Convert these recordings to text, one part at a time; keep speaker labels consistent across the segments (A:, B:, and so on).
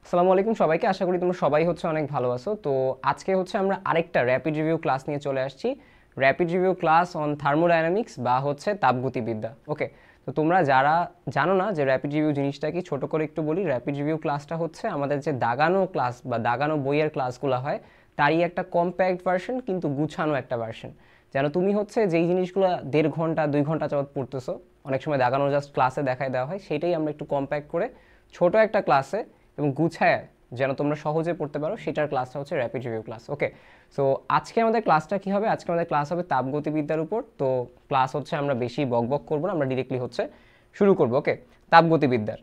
A: আসসালামু আলাইকুম সবাইকে। আশা করি তোমরা সবাই অনেক ভালো আছো। তো আজকে আমরা আরেকটা র্যাপিড রিভিউ ক্লাস নিয়ে চলে আসছি। Rapid review class on thermodynamics বা তাপগতিবিদ্যা। ওকে, তো তোমরা যারা জানো না যে র্যাপিড রিভিউ জিনিসটা কি, ছোট করে একটু বলি। র্যাপিড রিভিউ ক্লাসটা আমাদের যে দাগানো ক্লাস বা দাগানো বইয়ের ক্লাসগুলো হয় তারই একটা কম্প্যাক্ট ভার্সন, কিন্তু গুছানো একটা ভার্সন। যেন তুমি যেই জিনিসগুলো 1.5 ঘন্টা 2 ঘন্টা যাবত পড়তেছো, অনেক সময় দাগানো জাস্ট ক্লাসে দেখায় দেওয়া হয়, সেটাই আমরা একটু কম্প্যাক্ট করে ছোট একটা ক্লাসে এবং গুছায় যেন তোমরা সহজে পড়তে পারো, সেটার ক্লাসটা র্যাপিড রিভিউ ক্লাস। ওকে, সো আজকে আমাদের ক্লাসটা কি হবে? আজকে আমাদের ক্লাস হবে তাপগতিবিদ্যার উপর। তো ক্লাস আমরা বেশি বকবক করবো না, আমরা ডিরেক্টলি শুরু করবো। ওকে, তাপগতিবিদ্যার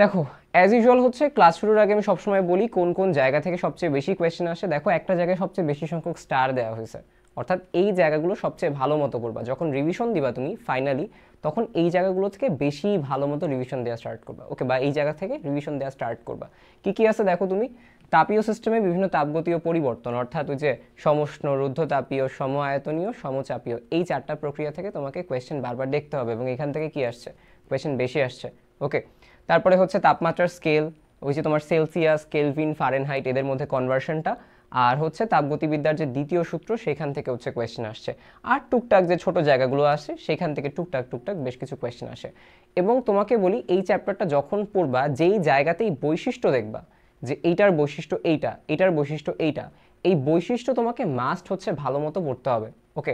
A: দেখো, অ্যাজ ইউজুয়াল ক্লাস শুরুর আগে আমি সবসময় বলি কোন কোন জায়গা থেকে সবচেয়ে বেশি কোয়েশ্চেন আসে। দেখো, একটা জায়গায় সবচেয়ে বেশি সংখ্যক স্টার দেওয়া হয়েছে, অর্থাৎ এই জায়গাগুলো সবচেয়ে ভালো মতো করবা। যখন রিভিশন দিবা তুমি ফাইনালি, তখন এই জায়গাগুলো থেকে বেশি ভালো মতো রিভিশন দেওয়া স্টার্ট করবা। ওকে, বা এই জায়গা থেকে রিভিশন দেওয়া স্টার্ট করবা। কি কি আছে দেখো তুমি। তাপীয় সিস্টেমে বিভিন্ন তাপগতীয় পরিবর্তন, অর্থাৎ ওই যে সমষ্ণ, রুদ্ধতাপীয়, সমআয়তনীয়, সমচাপীয়, এই 4টা প্রক্রিয়া থেকে তোমাকে কোয়েশ্চেন বারবার দেখতে হবে এবং এখান থেকে কি আসছে, কোয়েশ্চেন বেশি আসছে। ওকে, তারপরে তাপমাত্রার স্কেল, ওই যে তোমার সেলসিয়াস, কেলভিন, ফারেনহাইট, এদের মধ্যে কনভার্সনটা। আর তাপগতিবিদ্যার যে দ্বিতীয় সূত্র, সেখান থেকে কোয়েশ্চেন আসছে। আর টুকটাক যে ছোট জায়গাগুলো আসে সেখান থেকে টুকটাক বেশ কিছু কোয়েশ্চেন আসে। এবং তোমাকে বলি, এই চ্যাপ্টারটা যখন পড়বা, যেই জায়গাতেই বৈশিষ্ট্য দেখবা যে এইটার বৈশিষ্ট্য এইটা, এটার বৈশিষ্ট্য এইটা, এই বৈশিষ্ট্য তোমাকে মাস্ট ভালো মতো পড়তে হবে। ওকে,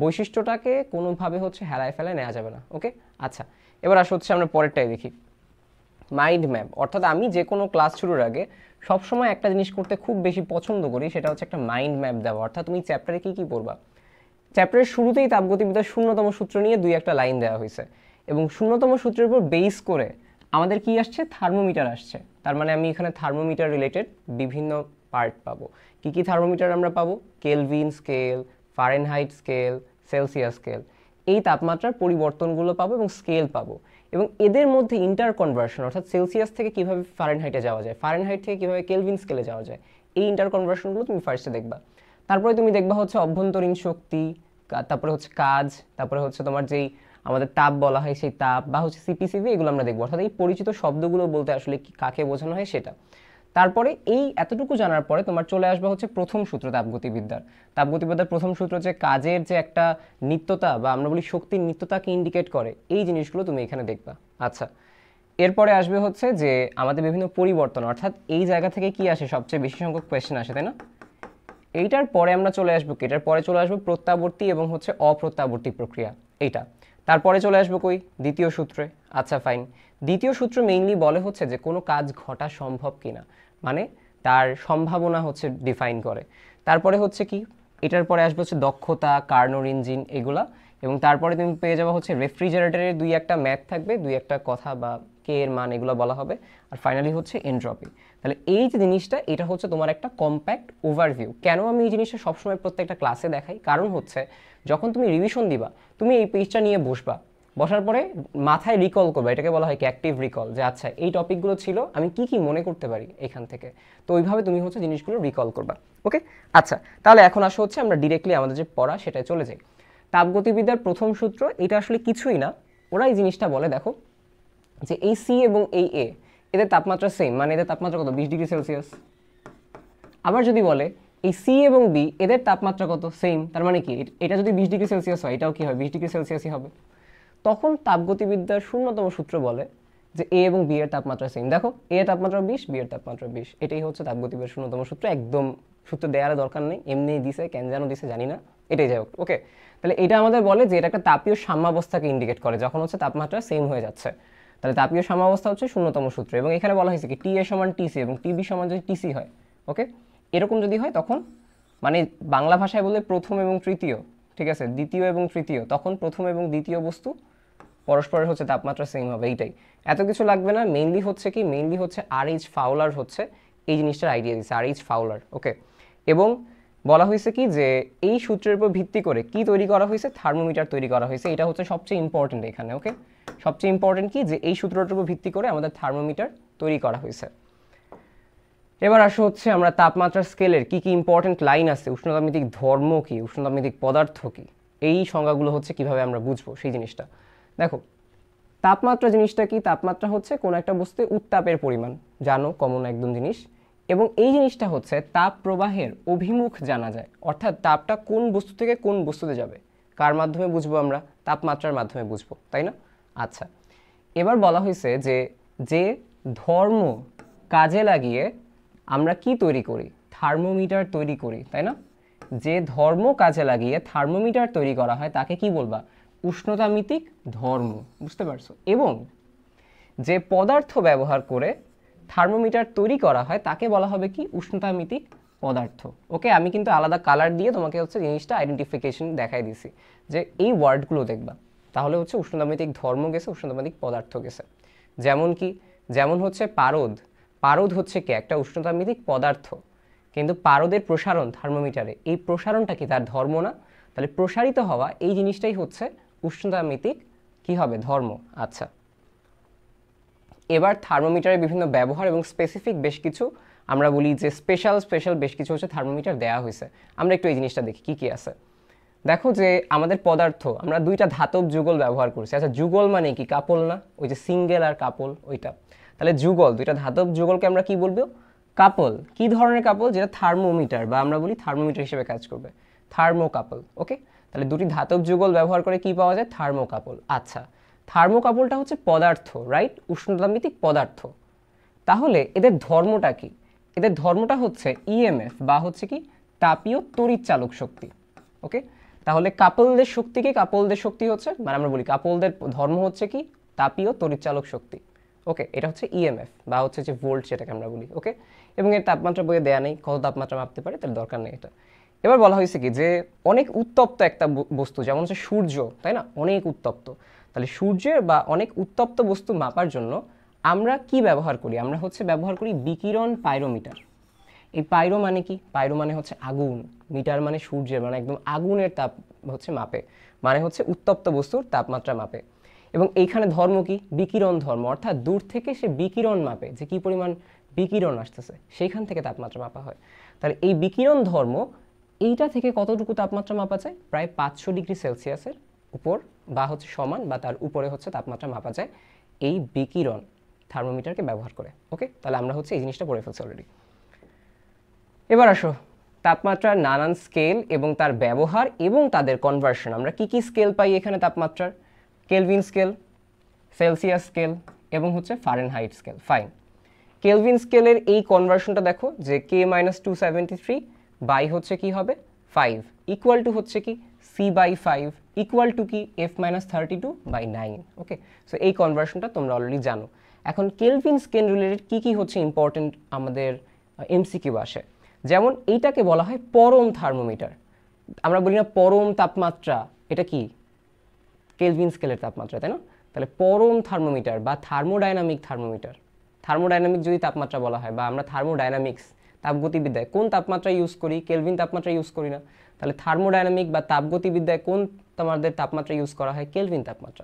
A: বৈশিষ্ট্যটাকে কোনোভাবে হেলায় ফেলায় নেওয়া যাবে না। ওকে, আচ্ছা, এবার আমরা পরেরটাই দেখি। মাইন্ড ম্যাপ, অর্থাৎ আমি যে কোনো ক্লাস শুরুর আগে সবসময় একটা জিনিস করতে খুব বেশি পছন্দ করি, সেটা একটা মাইন্ড ম্যাপ দেওয়া। অর্থাৎ তুমি চ্যাপ্টারে কী কী পড়বা। চ্যাপ্টারের শুরুতেই তাপগতিবিদ্যার 0তম সূত্র নিয়ে 2-1টা লাইন দেওয়া হয়েছে, এবং 0তম সূত্রের উপর বেস করে আমাদের কি আসছে, থার্মোমিটার আসছে। তার মানে আমি এখানে থার্মোমিটার রিলেটেড বিভিন্ন পার্ট পাবো। কি কি থার্মোমিটার আমরা পাবো? Kelvin scale, Fahrenheit scale, Celsius scale, এই তাপমাত্রার পরিবর্তনগুলো পাবো এবং স্কেল পাবো। এবং এদের মধ্যে ইন্টার কনভার্সন, অর্থাৎ সেলসিয়াস থেকে কীভাবে ফারেনহাইটে যাওয়া যায়, ফারেনহাইট থেকে কীভাবে কেলভিন স্কেলে যাওয়া যায়, এই ইন্টার কনভার্সনগুলো তুমি ফার্স্টে দেখবা। তারপরে তুমি দেখবা অভ্যন্তরীণ শক্তি, তারপরে কাজ, তারপরে তোমার যেই আমাদের তাপ বলা হয় সেই তাপ, বা সিপিসিভি, এগুলো আমরা দেখবো। অর্থাৎ এই পরিচিত শব্দগুলো বলতে আসলে কি, কাকে বোঝানো হয় সেটা। তারপরে এই এতটুকু জানার পরে তোমার চলে আসবে প্রথম সূত্র তাপগতিবিদ্যার। তাপগতিবিদ্যার প্রথম সূত্র যে কাজের যে একটা নিত্যতা, বা আমরা বলি শক্তির নিত্যতাকে ইন্ডিকেট করে, এই জিনিসগুলো তুমি এখানে দেখবা। আচ্ছা, এরপরে আসবে যে আমাদের বিভিন্ন পরিবর্তন, অর্থাৎ এই জায়গা থেকে কি আসে, সবচেয়ে বেশি সংখ্যক কোয়েশ্চেন আসে, তাই না? এইটার পরে আমরা চলে আসবো কি, এটার পরে চলে আসবো প্রত্যাবর্তী এবং অপ্রত্যাবর্তী প্রক্রিয়া, এইটা। তারপরে চলে আসবো কই, দ্বিতীয় সূত্রে। আচ্ছা ফাইন, দ্বিতীয় সূত্র মেইনলি বলে যে কোনো কাজ ঘটা সম্ভব কিনা, মানে তার সম্ভাবনা ডিফাইন করে। তারপরে কি, এটার পরে আসবে দক্ষতা, কার্নোর ইঞ্জিন, এগুলা। এবং তারপরে তুমি পেয়ে যাবো রেফ্রিজারেটরের 2-1টা ম্যাথ থাকবে, 2-1টা কথা বা কে এর মান, এগুলো বলা হবে। আর ফাইনালি এন্ট্রপি। তাহলে এই যে জিনিসটা, এটা তোমার একটা কম্প্যাক্ট ওভারভিউ। কেন আমি এই জিনিসটা সবসময় প্রত্যেকটা ক্লাসে দেখাই, কারণ যখন তুমি রিভিশন দিবা, তুমি এই পেজটা নিয়ে বসবা, বসার পরে মাথায় রিকল করবে, এটাকে বলা হয় কি অ্যাক্টিভ রিকল, যে আচ্ছা এই টপিকগুলো ছিল, আমি কি কি মনে করতে পারি এখান থেকে। তো ওইভাবে তুমি জিনিসগুলো রিকল করবা। ওকে, আচ্ছা, তাহলে এখন আমরা ডিরেক্টলি আমাদের যে পড়া সেটাই চলে যাই। তাপগতিবিদ্যার প্রথম সূত্র, এটা আসলে কিছুই না, ওরা এই জিনিসটা বলে, দেখো যে এই সি এবং এই এ, এদের তাপমাত্রা সেম, মানে এদের তাপমাত্রা কত, 20 ডিগ্রি সেলসিয়াস। আবার যদি বলে এই সি এবং বি, এদের তাপমাত্রা কত, সেম, তার মানে কি এটা যদি 20 ডিগ্রি সেলসিয়াস হয়, এটাও কি হয়, 20 ডিগ্রি সেলসিয়াসই হবে। তখন তাপগতিবিদ্যার 0তম সূত্র বলে যে এ এবং বি এর তাপমাত্রা সেম। দেখো, এ এর তাপমাত্রা 20, বি এর তাপমাত্রা 20, এটাই তাপগতিবিদ্যার 0তম সূত্র। একদম সূত্র দেওয়ার দরকার নেই, এমনি দিছে, কেন যেন দিছে জানি না, এটাই যাই হোক। ওকে, তাহলে এটা আমাদের বলে যে এটা একটা তাপীয় সাম্যাবস্থাকে ইন্ডিকেট করে, যখন তাপমাত্রা সেম হয়ে যাচ্ছে। তাহলে তাপীয় সাম্যাবস্থা 0তম সূত্র। এবং এখানে বলা হয়েছে কি টি এ সমান টিসি এবং টিবি সমান যদি টিসি হয়, ওকে, এরকম যদি হয়, তখন মানে বাংলা ভাষায় বলে প্রথম এবং তৃতীয়, ঠিক আছে, দ্বিতীয় এবং তৃতীয়, তখন প্রথম এবং দ্বিতীয় বস্তু পরস্পরের তাপমাত্রা সেম হবে। এইটাই, এত কিছু লাগবে না। মেইনলি কি, মেইনলি আর এইচ ফাউলার এই জিনিসটার আইডিয়া দিচ্ছে, আর এইচ ফাউলার। ওকে, এবং বলা হয়েছে কি যে এই সূত্রের উপর ভিত্তি করে কি তৈরি করা হয়েছে, থার্মোমিটার তৈরি করা হয়েছে। এটা সবচেয়ে ইম্পর্টেন্ট এখানে। ওকে, সবচেয়ে ইম্পর্টেন্ট কি, যে এই সূত্রটার উপর ভিত্তি করে আমাদের থার্মোমিটার তৈরি করা হয়েছে। এবার আসো আমরা তাপমাত্রার স্কেলের কি কি ইম্পর্টেন্ট লাইন আছে, উষ্ণতামিতিক ধর্ম কি, উষ্ণতামিতিক পদার্থ কি, এই সংজ্ঞাগুলো কিভাবে আমরা বুঝবো সেই জিনিসটা। দেখো, তাপমাত্রা জিনিসটা কি, তাপমাত্রা কোনো একটা বস্তুতে উত্তাপের পরিমাণ, জানো, কমন একদম জিনিস। এবং এই জিনিসটা হচ্ছে তাপ প্রবাহের অভিমুখ জানা যায়, অর্থাৎ তাপটা কোন বস্তু থেকে কোন বস্তুতে যাবে কার মাধ্যমে বুঝবো আমরা? তাপমাত্রার মাধ্যমে বুঝবো, তাই না? আচ্ছা, এবার বলা হয়েছে যে যে ধর্ম কাজে লাগিয়ে আমরা কি তৈরি করি? থার্মোমিটার তৈরি করি, তাই না? যে ধর্ম কাজে লাগিয়ে থার্মোমিটার তৈরি করা হয় তাকে কি বলবা? উষ্ণতামিতিক ধর্ম, বুঝতে পারছো? এবং যে পদার্থ ব্যবহার করে থার্মোমিটার তৈরি করা হয় তাকে বলা হবে কি? উষ্ণতামিতিক পদার্থ। ওকে, আমি কিন্তু আলাদা কালার দিয়ে তোমাকে হচ্ছে জিনিসটা আইডেন্টিফিকেশন দেখাই দিছি যে এই ওয়ার্ডগুলো দেখবা, তাহলে হচ্ছে উষ্ণতামিতিক ধর্ম গেছে, উষ্ণতামিতিক পদার্থ গেছে। যেমন কি? যেমন হচ্ছে পারদ। পারদ হচ্ছে কি? একটা উষ্ণতামিতিক পদার্থ, কিন্তু পারদের প্রসারণ থার্মোমিটারে, এই প্রসারণটা কি? তার ধর্ম না? তাহলে প্রসারিত হওয়া এই জিনিসটাই হচ্ছে উষ্ণতামিতিক কি হবে? ধর্ম। আচ্ছা, এবার থার্মোমিটারের বিভিন্ন ব্যবহার এবং স্পেসিফিক বেশ কিছু আমরা বলি যে স্পেশাল বেশ কিছু হচ্ছে থার্মোমিটার দেওয়া হয়েছে। আমরা একটু এই জিনিসটা দেখি কি কি আছে। দেখো যে আমাদের পদার্থ, আমরা দুইটা ধাতব যুগল ব্যবহার করছি। আচ্ছা, যুগল মানে কি? কাপল না? ওই যে সিঙ্গেল আর কাপল, ওইটা। তাহলে যুগল, দুইটা ধাতব যুগলকে আমরা কি বলবো? কাপল। কি ধরনের কাপল? যেটা থার্মোমিটার বা আমরা বলি থার্মোমিটার হিসেবে কাজ করবে, থার্মোকাপল। ওকে, তাহলে দুটি ধাতব যুগল ব্যবহার করে কি পাওয়া যায়? থার্মোকাপল। আচ্ছা, থার্মোকাপলটা হচ্ছে পদার্থ, রাইট? উষ্ণতামিতিক পদার্থ। তাহলে এদের ধর্মটা কি? এদের ধর্মটা হচ্ছে ইএমএফ বা হচ্ছে কি? তাপীয় তড়িৎ চালক শক্তি। ওকে, তাহলে কাপলদের শক্তি কি? কাপলদের শক্তি হচ্ছে, মানে আমরা বলি কাপলদের ধর্ম হচ্ছে কি? তাপীয় তড়িৎ চালক শক্তি। ওকে, এটা হচ্ছে ইএমএফ বা হচ্ছে যে ভোল্ট, যেটাকে আমরা বলি। ওকে, এবং এর তাপমাত্রা বইয়ে দেয়া নেই, কত তাপমাত্রা মাপতে পারে তার দরকার নেই এটা। এবার বলা হয়েছে কি যে অনেক উত্তপ্ত একটা বস্তু, যেমন হচ্ছে সূর্য, তাই না? অনেক উত্তপ্ত। তাহলে সূর্যের বা অনেক উত্তপ্ত বস্তু মাপার জন্য আমরা কি ব্যবহার করি? আমরা হচ্ছে ব্যবহার করি বিকিরণ পাইরোমিটার। এই পাইরো মানে কি? পাইরো মানে হচ্ছে আগুন, মিটার মানে সূর্যের, মানে একদম আগুনের তাপ হচ্ছে মাপে, মানে হচ্ছে উত্তপ্ত বস্তুর তাপমাত্রা মাপে। এবং এইখানে ধর্ম কি? বিকিরণ ধর্ম, অর্থাৎ দূর থেকে সে বিকিরণ মাপে, যে কি পরিমাণ বিকিরণ আসতেছে সেইখান থেকে তাপমাত্রা মাপা হয়। তাহলে এই বিকিরণ ধর্ম, এইটা থেকে কতটুকু তাপমাত্রা মাপা যায়? প্রায় 500 ডিগ্রি সেলসিয়াসের উপর বা হচ্ছে সমান বা তার উপরে হচ্ছে তাপমাত্রা মাপা যায় এই বিকিরণ থার্মোমিটারকে ব্যবহার করে। ওকে, তাহলে আমরা হচ্ছে এই জিনিসটা পড়ে ফেলছি অলরেডি। এবার আসো তাপমাত্রার নানান স্কেল এবং তার ব্যবহার এবং তাদের কনভার্সন। আমরা কি কি স্কেল পাই এখানে তাপমাত্রার? কেলভিন স্কেল, সেলসিয়াস স্কেল এবং হচ্ছে ফারেনহাইট স্কেল। ফাইন, কেলভিন স্কেলের এই কনভার্সনটা দেখো যে K-273 বাই হচ্ছে কি হবে 5 ইকুয়াল টু হচ্ছে কি C/5 ইকুয়াল টু কি F-32/9। ওকে, সো এই কনভার্সনটা তোমরা অলরেডি জানো। এখন কেলভিন স্কেল রিলেটেড কি কি হচ্ছে ইম্পর্টেন্ট আমাদের এমসিকিউ আসে, যেমন এইটাকে বলা হয় পরম থার্মোমিটার। আমরা বলি না পরম তাপমাত্রা, এটা কি? কেলভিন স্কেলের তাপমাত্রা, তাই না? তাহলে পরম থার্মোমিটার বা থার্মোডাইনামিক থার্মোমিটার। থার্মোডাইনামিক যদি তাপমাত্রা বলা হয় বা আমরা থার্মোডাইনামিক্স তাপগতিবিদ্যায় কোন তাপমাত্রা ইউজ করি? কেলভিন তাপমাত্রা ইউজ করি না। তাহলে থার্মোডাইনামিক বা তাপগতিবিদ্যায় কোন তোমাদের তাপমাত্রা ইউজ করা হয়? কেলভিন তাপমাত্রা।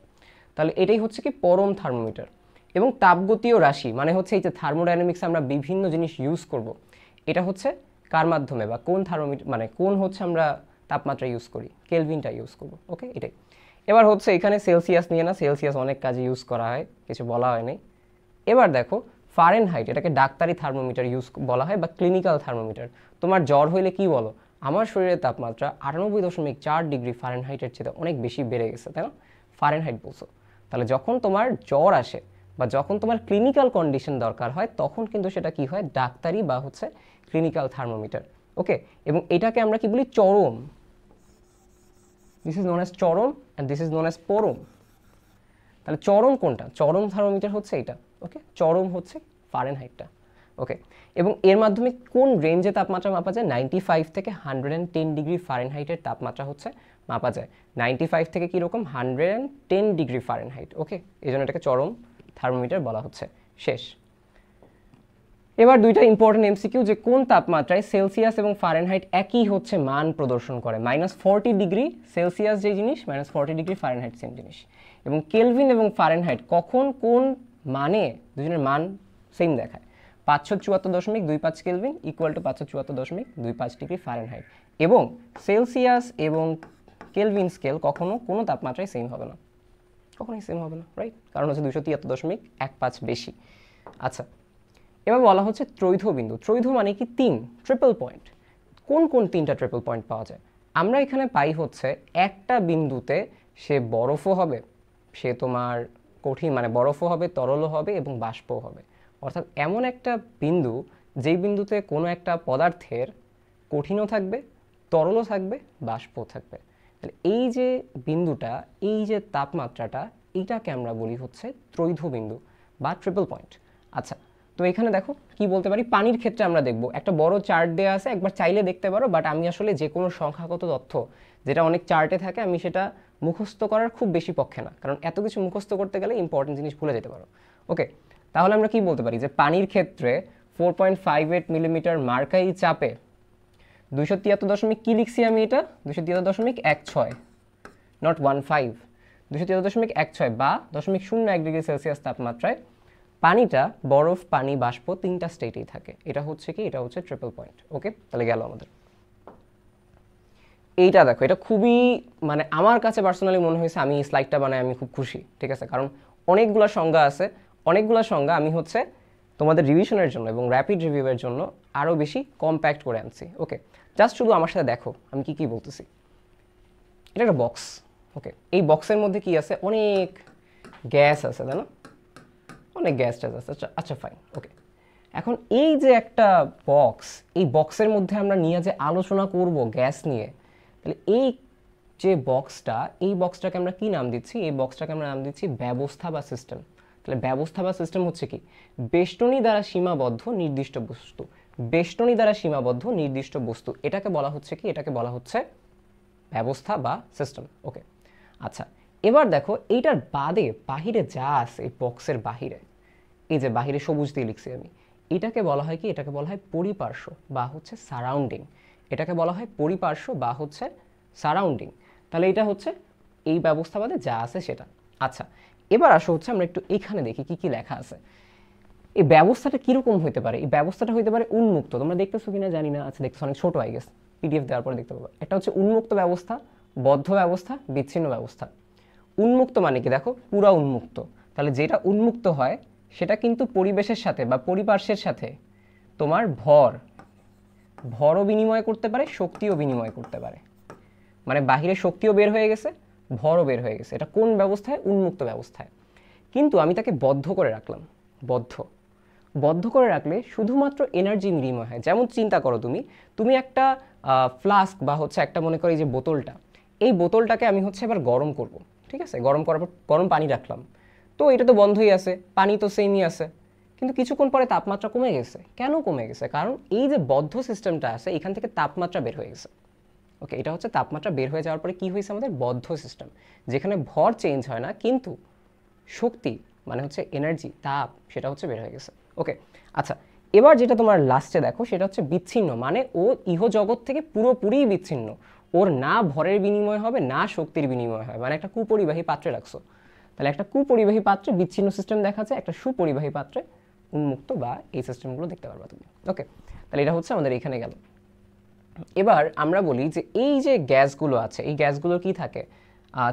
A: তাহলে এটাই হচ্ছে কি পরম থার্মোমিটার। এবং তাপগতীয় রাশি মানে হচ্ছে এই যে থার্মোডাইনামিক্সে আমরা বিভিন্ন জিনিস ইউজ করব, এটা হচ্ছে কার মাধ্যমে বা কোন থার্মোমিটার, মানে কোন হচ্ছে আমরা তাপমাত্রা ইউজ করি? কেলভিনটা ইউজ করব। ওকে, এটাই। এবার হচ্ছে এখানে সেলসিয়াস নিয়ে না, সেলসিয়াস অনেক কাজে ইউজ করা হয়, কিছু বলা হয়নি। এবার দেখো ফারেনহাইট, এটাকে ডাক্তারি থার্মোমিটার ইউজ বলা হয় বা ক্লিনিক্যাল থার্মোমিটার। তোমার জ্বর হইলে কি বলো? আমার শরীরের তাপমাত্রা 98.4 ডিগ্রি ফারেনহাইটের চেয়ে অনেক বেশি বেড়ে গেছে, তাই না? ফারেনহাইট বলছো। তাহলে যখন তোমার জ্বর আসে বা যখন তোমার ক্লিনিক্যাল কন্ডিশন দরকার হয় তখন কিন্তু সেটা কি হয়? ডাক্তারি বা হচ্ছে ক্লিনিক্যাল থার্মোমিটার। ওকে, এবং এটাকে আমরা কি বলি? চরম। দিস ইজ নোন অ্যাজ চরম and this is known as পরম। তাহলে চরম কোনটা? চরম থার্মোমিটার হচ্ছে এটা। ওকে, চরম হচ্ছে ফারেনহাইটটা। ওকে, এবং এর মাধ্যমে কোন রেঞ্জে তাপমাত্রা মাপা যায়? 95 থেকে 110 ডিগ্রি ফারেনহাইটের তাপমাত্রা হচ্ছে মাপা যায়। 95 থেকে কীরকম? 110 ডিগ্রি ফারেনহাইট। ওকে, এই জন্য এটাকে চরম থার্মোমিটার বলা হচ্ছে। শেষ। এবার দুইটা ইম্পর্টেন্ট এমসিকিউ, যে কোন তাপমাত্রায় সেলসিয়াস এবং ফারেনহাইট একই হচ্ছে মান প্রদর্শন করে? -40 ডিগ্রি সেলসিয়াস যে জিনিস, -40 ডিগ্রি ফারেনহাইট সেম জিনিস। এবং কেলভিন এবং ফারেনহাইট কখন কোন মানে দুজনের মান সেম দেখায়? 574.25 Kelvin equal to 574.25 degree Fahrenheit. এবং সেলসিয়াস এবং কেলভিন স্কেল কখনো কোনো তাপমাত্রায় সেম হবে না, কখনোই সেম হবে না, রাইট? কারণ হচ্ছে 273.15 বেশি। আচ্ছা, এবার বলা হচ্ছে ত্রৈধ বিন্দু। ত্রৈধ মানে কি 3, ট্রিপল পয়েন্ট। কোন কোন 3টা ট্রিপল পয়েন্ট পাওয়া যায়? আমরা এখানে পাই হচ্ছে একটা বিন্দুতে সে বরফও হবে, সে তোমার কঠিন মানে বরফও হবে, তরলও হবে এবং বাষ্পও হবে। অর্থাৎ এমন একটা বিন্দু যেই বিন্দুতে কোনো একটা পদার্থের কঠিনও থাকবে, তরলও থাকবে, বাষ্পও থাকবে। তাহলে এই যে বিন্দুটা, এই যে তাপমাত্রাটা, এইটাকে আমরা বলি হচ্ছে ত্রৈধ বিন্দু বা ট্রিপল পয়েন্ট। আচ্ছা, তো এখানে দেখো কি বলতে পারি, পানির ক্ষেত্রে আমরা দেখব একটা বড় চার্ট দেওয়া আছে, একবার চাইলে দেখতে পারো, বাট আমি আসলে যে কোনো সংখ্যাগত তথ্য যেটা অনেক চার্টে থাকে আমি সেটা মুখস্থ করার খুব বেশি পক্ষে না, কারণ এত কিছু মুখস্থ করতে গেলে ইম্পর্টেন্ট জিনিস ভুলে যেতে পারো। ওকে, তাহলে আমরা কি বলতে পারি যে পানির ক্ষেত্রে 4.58 মিলিমিটার মার্কারি চাপে 273 দশমিক কি লিখছি আমি, এটা 273.16, নট 15, 273.16 বা 0.01 ডিগ্রি সেলসিয়াস তাপমাত্রায় পানিটা বরফ, পানি, বাষ্প 3টা স্টেটেই থাকে। এটা হচ্ছে কি, এটা হচ্ছে ট্রিপল পয়েন্ট। ওকে, তাহলে গেল আমাদের। এইটা দেখো, এটা খুবই মানে আমার কাছে পার্সোনালি মনে হয়েছে, আমি স্লাইডটা বানাই আমি খুব খুশি, ঠিক আছে, কারণ অনেকগুলো সংজ্ঞা আছে, অনেকগুলো সংজ্ঞা আমি হচ্ছে তোমাদের রিভিশনের জন্য এবং র্যাপিড রিভিউয়ের জন্য আরও বেশি কম্প্যাক্ট করে আনছি। ওকে, জাস্ট শুধু আমার সাথে দেখো আমি কি কি বলতেছি। এটা একটা বক্স। ওকে, এই বক্সের মধ্যে কি আছে, অনেক গ্যাস আছে, তাই না, অনেক গ্যাস ট্যাস আছে। আচ্ছা ফাইন। ওকে, এখন এই যে একটা বক্স, এই বক্সের মধ্যে আমরা নিয়ে যে আলোচনা করব গ্যাস নিয়ে, তাহলে এই যে বক্সটা, এই বক্সটাকে আমরা কি নাম দিচ্ছি, এই বক্সটাকে আমরা নাম দিচ্ছি ব্যবস্থা বা সিস্টেম। তাহলে ব্যবস্থা বা সিস্টেম হচ্ছে কি, বেষ্টনী দ্বারা সীমাবদ্ধ নির্দিষ্ট বস্তু। বেষ্টনী দ্বারা সীমাবদ্ধ নির্দিষ্ট বস্তু, এটাকে বলা হচ্ছে কি, এটাকে বলা হচ্ছে ব্যবস্থা বা সিস্টেম। ওকে, আচ্ছা, এবার দেখো এইটার বাদে বাহিরে যা আছে, এই বক্সের বাহিরে, এই যে বাহিরে সবুজ দিয়ে লিখছি আমি, এটাকে বলা হয় কি, এটাকে বলা হয় পরিপার্শ্ব বা হচ্ছে সারাউন্ডিং। এটাকে বলা হয় পরিপার্শ্ব বা হচ্ছে সারাউন্ডিং। তাহলে এটা হচ্ছে এই ব্যবস্থা বাদে যা আছে সেটা। আচ্ছা, এবার আসো হচ্ছে আমরা একটু এখানে দেখি কি কি লেখা আছে। এই ব্যবস্থাটা কিরকম হতে পারে, এই ব্যবস্থাটা হতে পারে উন্মুক্ত। তোমরা দেখতেছো কিনা জানি না, আচ্ছা দেখতেছো, অনেক ছোট আই গেস, পিডিএফ দেওয়ার পরে দেখতে পাবো। এটা হচ্ছে উন্মুক্ত ব্যবস্থা, বদ্ধ ব্যবস্থা, বিচ্ছিন্ন ব্যবস্থা। উন্মুক্ত মানে কি, দেখো পুরা উন্মুক্ত। তাহলে যেটা উন্মুক্ত হয় সেটা কিন্তু পরিবেশের সাথে বা পরিপার্শ্বের সাথে তোমার ভরও বিনিময় করতে পারে, শক্তিও বিনিময় করতে পারে। মানে বাহিরে শক্তিও বের হয়ে গেছে, ভরও বের হয়ে গেছে। এটা কোন ব্যবস্থায়, উন্মুক্ত ব্যবস্থায়। কিন্তু আমি তাকে বদ্ধ করে রাখলাম। বদ্ধ করে রাখলে শুধুমাত্র এনার্জি বিনিময় হয়। যেমন চিন্তা করো, তুমি একটা ফ্লাস্ক বা হচ্ছে একটা মনে করি যে বোতলটা, এই বোতলটাকে আমি হচ্ছে এবার গরম করব, ঠিক আছে, গরম করার পর গরম পানি রাখলাম, তো এটা তো বন্ধই আছে, পানি তো সেমই আছে, কিন্তু কিছুক্ষণ পরে তাপমাত্রা কমে গেছে। কেন কমে গেছে? কারণ এই যে বদ্ধ সিস্টেমটা আছে, এখান থেকে তাপমাত্রা বের হয়ে গেছে। ওকে, এটা হচ্ছে তাপমাত্রা বের হয়ে যাওয়ার পরে কি হয়েছে, আমাদের বদ্ধ সিস্টেম, যেখানে ভর চেঞ্জ হয় না কিন্তু শক্তি মানে হচ্ছে এনার্জি, তাপ, সেটা হচ্ছে বের হয়ে গেছে। ওকে, আচ্ছা, এবার যেটা তোমার লাস্টে দেখো সেটা হচ্ছে বিচ্ছিন্ন, মানে ও ইহ জগৎ থেকে পুরোপুরি বিচ্ছিন্ন। ওর না ভরের বিনিময় হবে না শক্তির বিনিময় হয়, মানে একটা কুপরিবাহী পাত্রে রাখছো। তাহলে একটা কুপরিবাহী পাত্রে বিচ্ছিন্ন সিস্টেম দেখা যায়, একটা সুপরিবাহী পাত্রে উন্মুক্ত বা এই সিস্টেমগুলো দেখতে পারবা তুমি। ওকে, তাহলে এটা হচ্ছে আমাদের এখানে গেল। এবার আমরা বলি যে এই যে গ্যাসগুলো আছে, এই গ্যাসগুলো কি থাকে,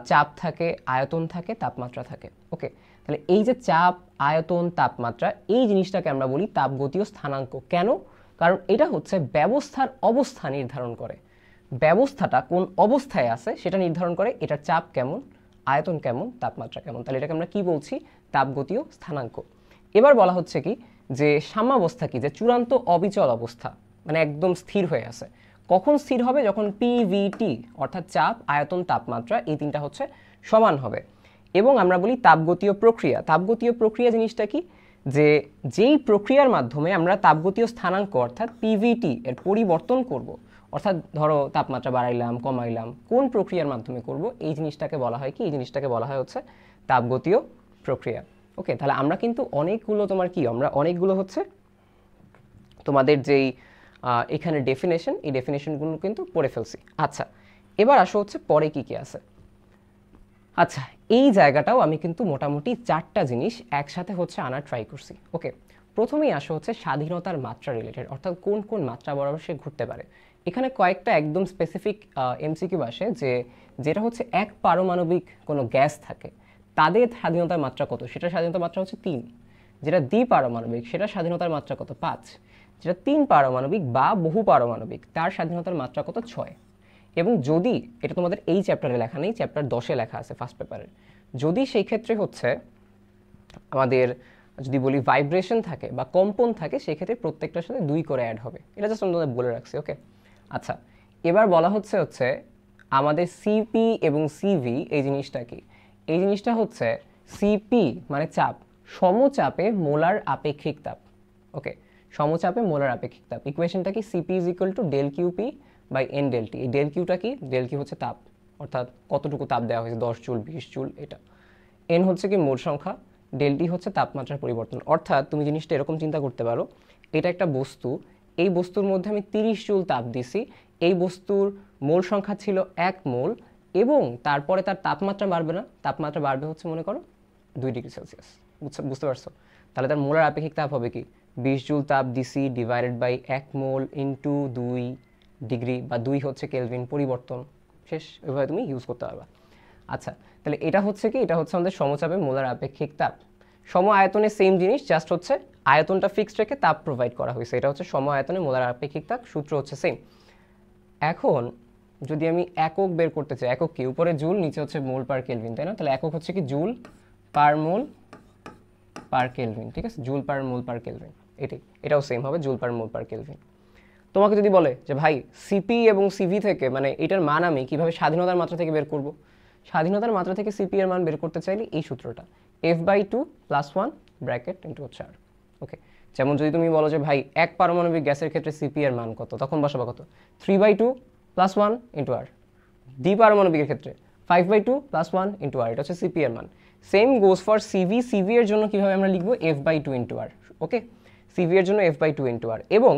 A: চাপ থাকে, আয়তন থাকে, তাপমাত্রা থাকে। ওকে, তাহলে এই যে চাপ, আয়তন, তাপমাত্রা, এই জিনিসটাকে আমরা বলি তাপগতীয় স্থানাঙ্ক। কেন? কারণ এটা হচ্ছে ব্যবস্থার অবস্থা নির্ধারণ করে। ব্যবস্থাটা কোন অবস্থায় আছে সেটা নির্ধারণ করে এটার চাপ কেমন, আয়তন কেমন, তাপমাত্রা কেমন। তাহলে এটাকে আমরা কি বলছি, তাপগতীয় স্থানাঙ্ক। এবার বলা হচ্ছে কি যে সাম্যাবস্থা কি, যে চূড়ান্ত অবিচল অবস্থা, মানে একদম স্থির হয়ে আছে। কখন স্থির হবে? যখন পিভিটি অর্থাৎ চাপ, আয়তন, তাপমাত্রা এই তিনটা হচ্ছে সমান হবে। এবং আমরা বলি তাপগতীয় প্রক্রিয়া। তাপগতীয় প্রক্রিয়া জিনিসটা কি, যে যেই প্রক্রিয়ার মাধ্যমে আমরা তাপগতীয় স্থানাঙ্ক অর্থাৎ পিভিটি এর পরিবর্তন করব, অর্থাৎ ধরো তাপমাত্রা বাড়াইলাম, কমাইলাম, কোন প্রক্রিয়ার মাধ্যমে করব, এই জিনিসটাকে বলা হয় কি, এই জিনিসটাকে বলা হয় হচ্ছে তাপগতীয় প্রক্রিয়া। ওকে, তাহলে আমরা কিন্তু অনেকগুলো তোমার কি, আমরা অনেকগুলো হচ্ছে তোমাদের যেই এখানে ডেফিনেশন, এই ডেফিনেশনগুলো কিন্তু পড়ে ফেলছি। আচ্ছা, এবার আসো হচ্ছে পরে কি কি আছে। আচ্ছা, এই জায়গাটাও আমি কিন্তু মোটামুটি 4টা জিনিস একসাথে হচ্ছে আনার ট্রাই করছি। ওকে, প্রথমেই আসো হচ্ছে স্বাধীনতার মাত্রা রিলেটেড, অর্থাৎ কোন কোন মাত্রা বরাবর সে ঘুরতে পারে। এখানে কয়েকটা একদম স্পেসিফিক এমসিকিউ আসে, যে যেটা হচ্ছে এক পারমাণবিক কোনো গ্যাস থাকে, তাদের স্বাধীনতার মাত্রা কত, সেটা স্বাধীনতার মাত্রা হচ্ছে 3। যেটা দ্বিপারমাণবিক সেটা স্বাধীনতার মাত্রা কত? 5। যেটা 3 পারমাণবিক বা বহু পারমাণবিক তার স্বাধীনতার মাত্রা কত? 6। এবং যদি এটা তোমাদের এই চ্যাপ্টারে লেখা নেই, চ্যাপ্টার 10-এ লেখা আছে ফার্স্ট পেপারের, যদি সেই ক্ষেত্রে হচ্ছে আমাদের যদি বলি ভাইব্রেশন থাকে বা কম্পন থাকে, সেক্ষেত্রে প্রত্যেকটার সাথে 2 করে অ্যাড হবে। এটা জাস্ট আমি তোমাদের বলে রাখছি, ওকে। আচ্ছা, এবার বলা হচ্ছে আমাদের সিপি এবং সিভি এই জিনিসটা কি? এই জিনিসটা হচ্ছে সিপি মানে চাপ, সমচাপে মোলার আপেক্ষিক তাপ। ওকে, সমচাপে মোলার আপেক্ষিক তাপ। ইকুয়েশনটা কি? CP is equal to del QP by N del T. এই ডেল কিউটা কি? ডেল কিউ হচ্ছে তাপ, অর্থাৎ কতটুকু তাপ দেওয়া হয়েছে, 10 জুল, 20 জুল, এটা। এন হচ্ছে কি? মোল সংখ্যা। ডেল টি হচ্ছে তাপমাত্রার পরিবর্তন। অর্থাৎ তুমি জিনিসটা এরকম চিন্তা করতে পারো, এটা একটা বস্তু, এই বস্তুর মধ্যে আমি 30 জুল তাপ দিছি, এই বস্তুর মোল সংখ্যা ছিল 1 মোল, এবং তারপরে তার তাপমাত্রা বাড়বে না, তাপমাত্রা বাড়বে হচ্ছে মনে করো 2 ডিগ্রি সেলসিয়াস। বুঝতে পারছো? তাহলে তার মোলার আপেক্ষিক তাপ হবে কি? 20 জুল তাপ দিছি divided by 1 mole into 2 degree, বা 2 হচ্ছে কেলভিন পরিবর্তন। শেষ, এভাবে তুমি ইউজ করতে পারবা। আচ্ছা, তাহলে এটা হচ্ছে কি? এটা হচ্ছে আমাদের সমচাপে মোলার আপেক্ষিক তাপ। সম আয়তনে সেম জিনিস, জাস্ট হচ্ছে আয়তনটা ফিক্সড রেখে তাপ প্রোভাইড করা হয়েছে। এটা হচ্ছে সম আয়তনে মোলার আপেক্ষিক তাপ, সূত্র হচ্ছে সেম। এখন যদি আমি একক বের করতে চাই, একক কি? উপরে জুল, নিচে হচ্ছে মোল পার কেলভিন, তাই না? তাহলে একক হচ্ছে কি? জুল পার মোল পার কেলভিন, ঠিক আছে? জুল পার মোল পার কেলভিন, এটাও সেম হবে, জুল পার মোল পার কেলভিন। তোমাকে যদি বলে যে ভাই সিপি এবং সিভি থেকে, মানে এটার মান আমি কিভাবে স্বাধীনতার মাত্রা থেকে বের করব? স্বাধীনতার মাত্রা থেকে সিপি এর মান বের করতে চাইলে এই সূত্রটা, F/2 + 1 ব্র্যাকেট ইন্টু হচ্ছে R। ওকে, যেমন যদি তুমি বলো যে ভাই 1 পারমাণবিক গ্যাসের ক্ষেত্রে সিপি এর মান কত, তখন বসাবা কত? 3/2 + 1 ইন্টু R। দ্বিপারমাণবিকের ক্ষেত্রে 5/2 + 1 ইন্টু R, এটা হচ্ছে সিপি এর মান। Same goes for CV. CV এর জন্য কিভাবে আমরা লিখবো? F/2 into R। ওকে, সিভি এর জন্য F/2 ইন্টু R। এবং